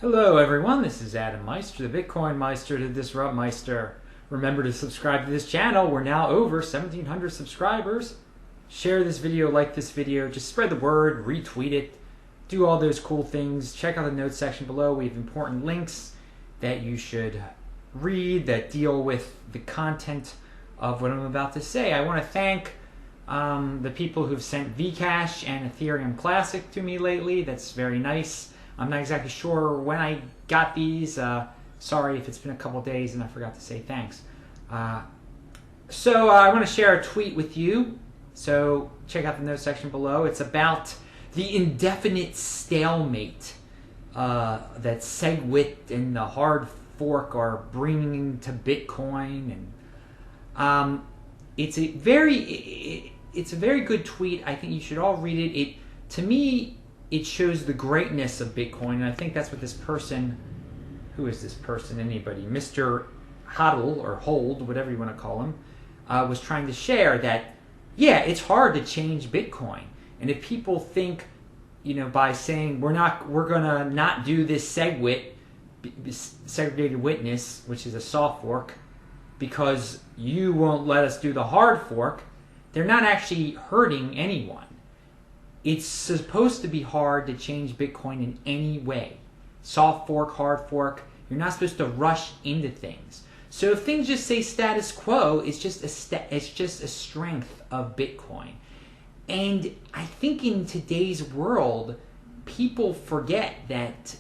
Hello everyone, this is Adam Meister, the BitcoinMeister, the Disrupt Meister. Remember to subscribe to this channel. We're now over 1,700 subscribers. Share this video, like this video, just spread the word, retweet it, do all those cool things. Check out the notes section below. We have important links that you should read that deal with the content of what I'm about to say. I want to thank the people who've sent Vcash and Ethereum Classic to me lately. That's very nice. I'm not exactly sure when I got these. Sorry if it's been a couple days and I forgot to say thanks. So I want to share a tweet with you. So check out the notes section below. It's about the indefinite stalemate that SegWit and the hard fork are bringing to Bitcoin, and it's a very good tweet. I think you should all read it. To me, it shows the greatness of Bitcoin, and I think that's what this person, who is this person, anybody, Mr. Hodl or Hold, whatever you want to call him, was trying to share that, yeah, it's hard to change Bitcoin. And if people think, by saying we're gonna not do this SegWit, segregated witness, which is a soft fork, because you won't let us do the hard fork, they're not actually hurting anyone. It's supposed to be hard to change Bitcoin in any way. Soft fork, hard fork, you're not supposed to rush into things. So if things just say status quo, it's just a strength of Bitcoin. And I think in today's world, people forget that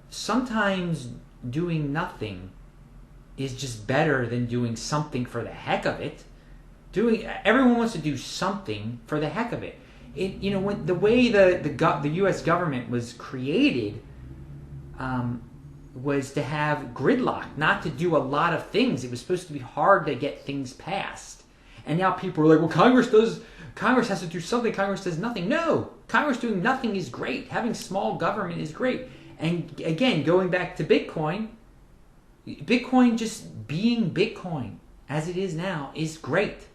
sometimes doing nothing is just better than doing something for the heck of it. Everyone wants to do something for the heck of it. When the way the U.S. government was created was to have gridlock, not to do a lot of things. It was supposed to be hard to get things passed. And now people are like, well, Congress has to do something. Congress does nothing. No, Congress doing nothing is great. Having small government is great. And again, going back to Bitcoin just being Bitcoin as it is now is great.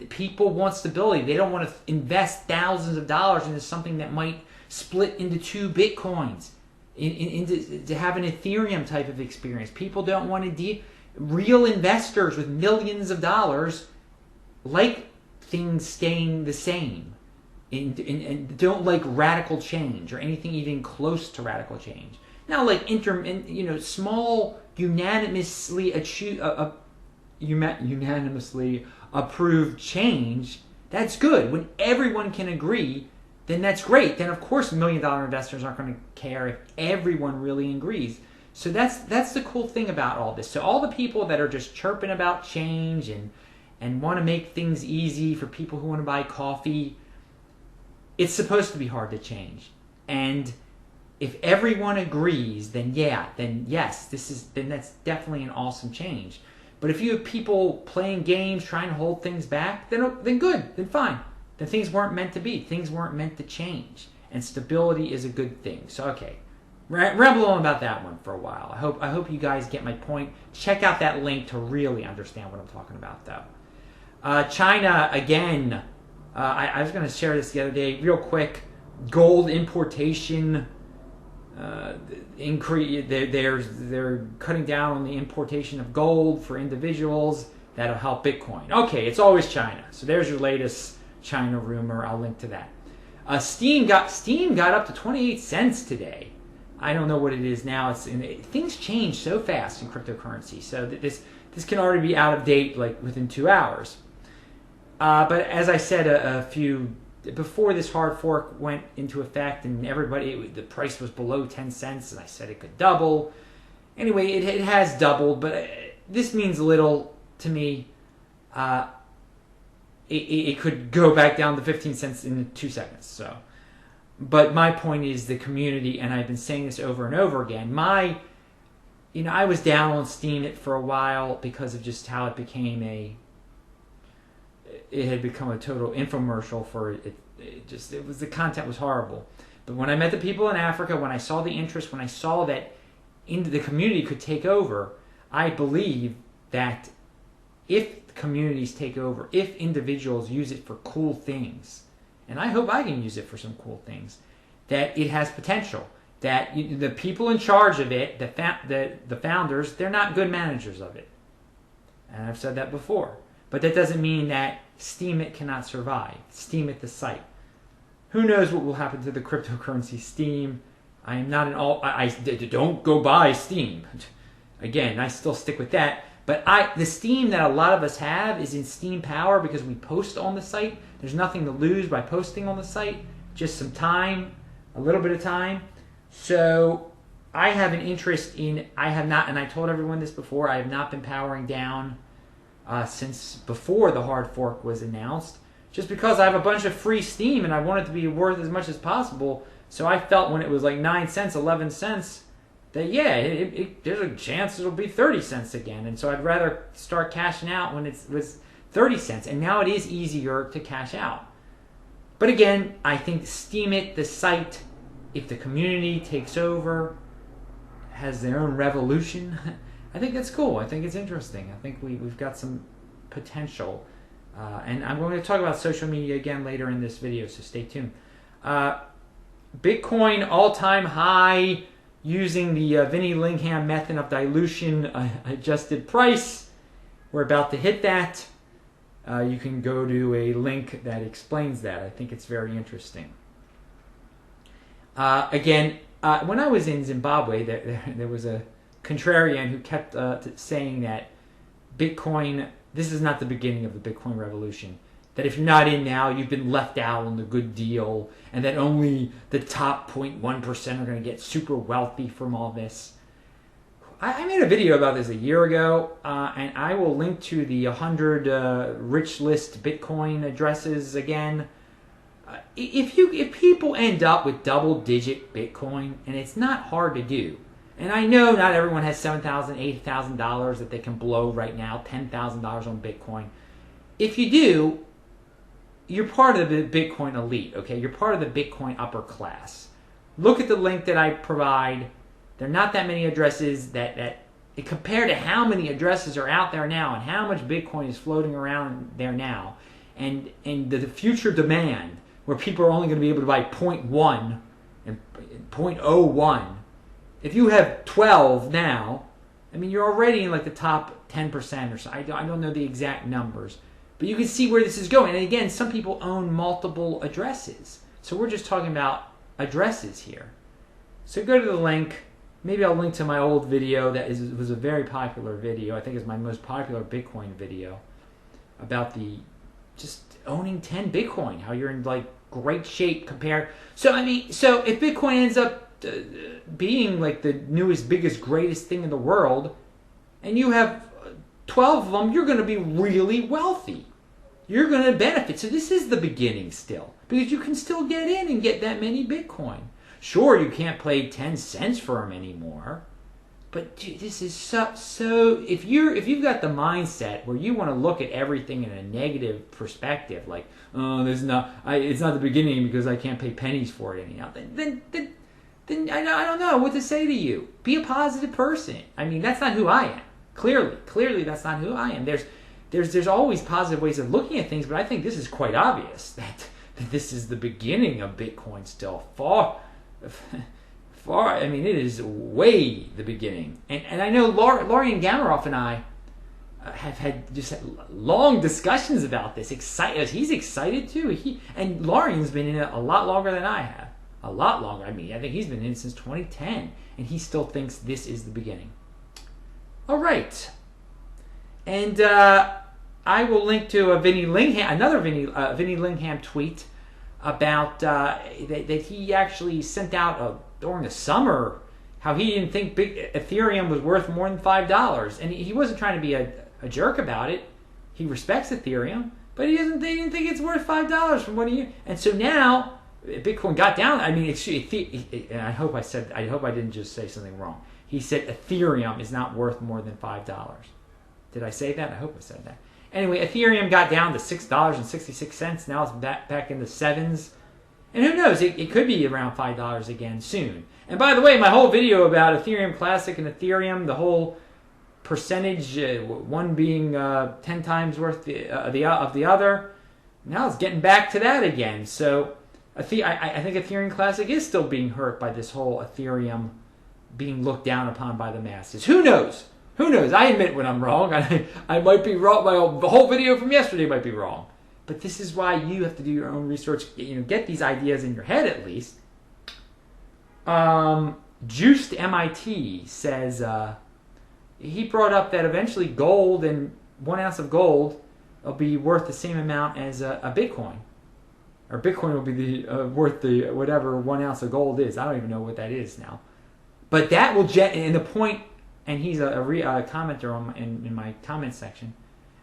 People want stability. They don't want to invest thousands of dollars into something that might split into two Bitcoins, to have an Ethereum type of experience. People don't want to real investors with millions of dollars like things staying the same, and don't like radical change or anything even close to radical change. Now, like small unanimously approved change, that's good. When everyone can agree, then that's great. Then of course $1 million investors aren't going to care if everyone really agrees. So that's the cool thing about all this. So all the people that are just chirping about change and want to make things easy for people who want to buy coffee, it's supposed to be hard to change. And if everyone agrees, then yes, that's definitely an awesome change. But if you have people playing games, trying to hold things back, then good, then fine. Then things weren't meant to be. Things weren't meant to change. And stability is a good thing. So, okay. Ramble on about that one for a while. I hope you guys get my point. Check out that link to really understand what I'm talking about, though. China, again. I was going to share this the other day, real quick. Gold importation increase. They're cutting down on the importation of gold for individuals. That'll help Bitcoin. Okay, it's always China. So there's your latest China rumor. I'll link to that. Steem got up to 28 cents today. I don't know what it is now. Things change so fast in cryptocurrency. So this can already be out of date like within 2 hours. But as I said before this hard fork went into effect and the price was below 10 cents, and I said it could double. Anyway, it has doubled, but this means little to me. It could go back down to 15 cents in 2 seconds. So, but my point is the community, and I've been saying this over and over again. I was down on Steemit for a while because of just how it had become a total infomercial for it. The content was horrible. But when I met the people in Africa, when I saw the interest, when I saw that the community could take over, I believe that if communities take over, if individuals use it for cool things, and I hope I can use it for some cool things, that it has potential. that the people in charge of it, the founders, they're not good managers of it. And I've said that before. But that doesn't mean that Steemit cannot survive. Steemit, the site. Who knows what will happen to the cryptocurrency Steem? I am not an I don't go buy Steem. Again, I still stick with that. But the Steem that a lot of us have is in Steem Power because we post on the site. There's nothing to lose by posting on the site. Just some time, a little bit of time. So I have an interest in, I have not, and I told everyone this before, I have not been powering down since before the hard fork was announced, just because I have a bunch of free Steem and I want it to be worth as much as possible. So I felt when it was like 9 cents, 11 cents, that yeah, there's a chance it'll be 30 cents again. And so I'd rather start cashing out when it was 30 cents. And now it is easier to cash out. But again, I think Steemit, the site, if the community takes over, has their own revolution, I think that's cool. I think it's interesting. I think we've got some potential. And I'm going to talk about social media again later in this video, so stay tuned. Bitcoin all-time high using the Vinny Lingham method of dilution adjusted price. We're about to hit that. You can go to a link that explains that. I think it's very interesting. Again, when I was in Zimbabwe, there was a contrarian who kept saying that Bitcoin, this is not the beginning of the Bitcoin revolution. That if you're not in now, you've been left out on the good deal, and that only the top 0.1% are going to get super wealthy from all this. I made a video about this a year ago, and I will link to the 100 rich list Bitcoin addresses again. If people end up with double-digit Bitcoin, and it's not hard to do, and I know not everyone has $7,000, $8,000 that they can blow right now, $10,000 on Bitcoin. If you do, you're part of the Bitcoin elite, okay? You're part of the Bitcoin upper class. Look at the link that I provide. There are not that many addresses that compared to how many addresses are out there now and how much Bitcoin is floating around there now, and the future demand where people are only going to be able to buy 0.1 and 0.01. If you have 12 now, I mean, you're already in like the top 10% or so. I don't know the exact numbers. But you can see where this is going. And again, some people own multiple addresses. So we're just talking about addresses here. So go to the link. Maybe I'll link to my old video that was a very popular video. I think it's my most popular Bitcoin video about the just owning 10 Bitcoin, how you're in like great shape compared. So I mean, so if Bitcoin ends up being like the newest, biggest, greatest thing in the world, and you have 12 of them, you're going to be really wealthy. You're going to benefit. So this is the beginning still, because you can still get in and get that many Bitcoin. Sure, you can't pay 10 cents for them anymore, but dude, this is so. If you've got the mindset where you want to look at everything in a negative perspective, like it's not the beginning because I can't pay pennies for it anyhow, then I don't know what to say to you. Be a positive person. I mean, that's not who I am. Clearly, that's not who I am. There's always positive ways of looking at things, but I think this is quite obvious that this is the beginning of Bitcoin. Still far. I mean, it is way the beginning. And I know Lorian Gamaroff and I have had long discussions about this. He's excited too. And Lorian's been in it a lot longer than I have. A lot longer. I mean, I think he's been in it since 2010, and he still thinks this is the beginning. All right. And I will link to another Vinny Lingham tweet about that he actually sent out during the summer, how he didn't think Ethereum was worth more than $5. And he wasn't trying to be a jerk about it. He respects Ethereum, but he didn't think it's worth $5 from 1 year. And so now Bitcoin got down. I mean, and I hope I didn't just say something wrong. He said Ethereum is not worth more than $5. Did I say that? I hope I said that. Anyway, Ethereum got down to $6.66. Now it's back in the sevens. And who knows? It could be around $5 again soon. And by the way, my whole video about Ethereum Classic and Ethereum, the whole percentage, one being 10 times worth of the other, now it's getting back to that again. So I think Ethereum Classic is still being hurt by this whole Ethereum being looked down upon by the masses. Who knows? Who knows? I admit when I'm wrong. I might be wrong. The whole video from yesterday might be wrong. But this is why you have to do your own research. Get these ideas in your head at least. Juiced MIT says he brought up that eventually gold and 1 ounce of gold will be worth the same amount as a Bitcoin. Or Bitcoin will be worth the whatever 1 ounce of gold is. I don't even know what that is now. But that will and the point, and he's a commenter in my comment section.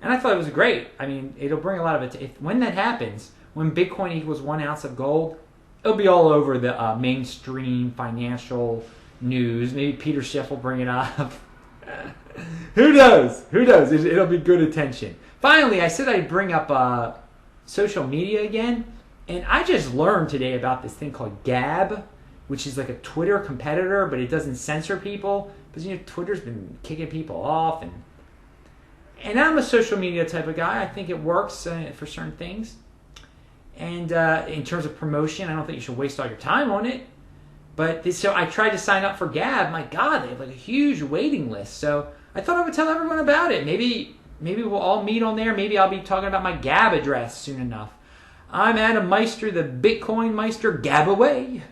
And I thought it was great. I mean, it'll bring a lot of it. When that happens, when Bitcoin equals 1 ounce of gold, it'll be all over the mainstream financial news. Maybe Peter Schiff will bring it up. Who knows? Who knows? It'll be good attention. Finally, I said I'd bring up social media again. And I just learned today about this thing called Gab, which is like a Twitter competitor, but it doesn't censor people. Because Twitter's been kicking people off, and I'm a social media type of guy. I think it works for certain things. And in terms of promotion, I don't think you should waste all your time on it. But so I tried to sign up for Gab. My God, they have like a huge waiting list. So I thought I would tell everyone about it. Maybe we'll all meet on there. Maybe I'll be talking about my Gab address soon enough. I'm Adam Meister, the BitcoinMeister. Gab away.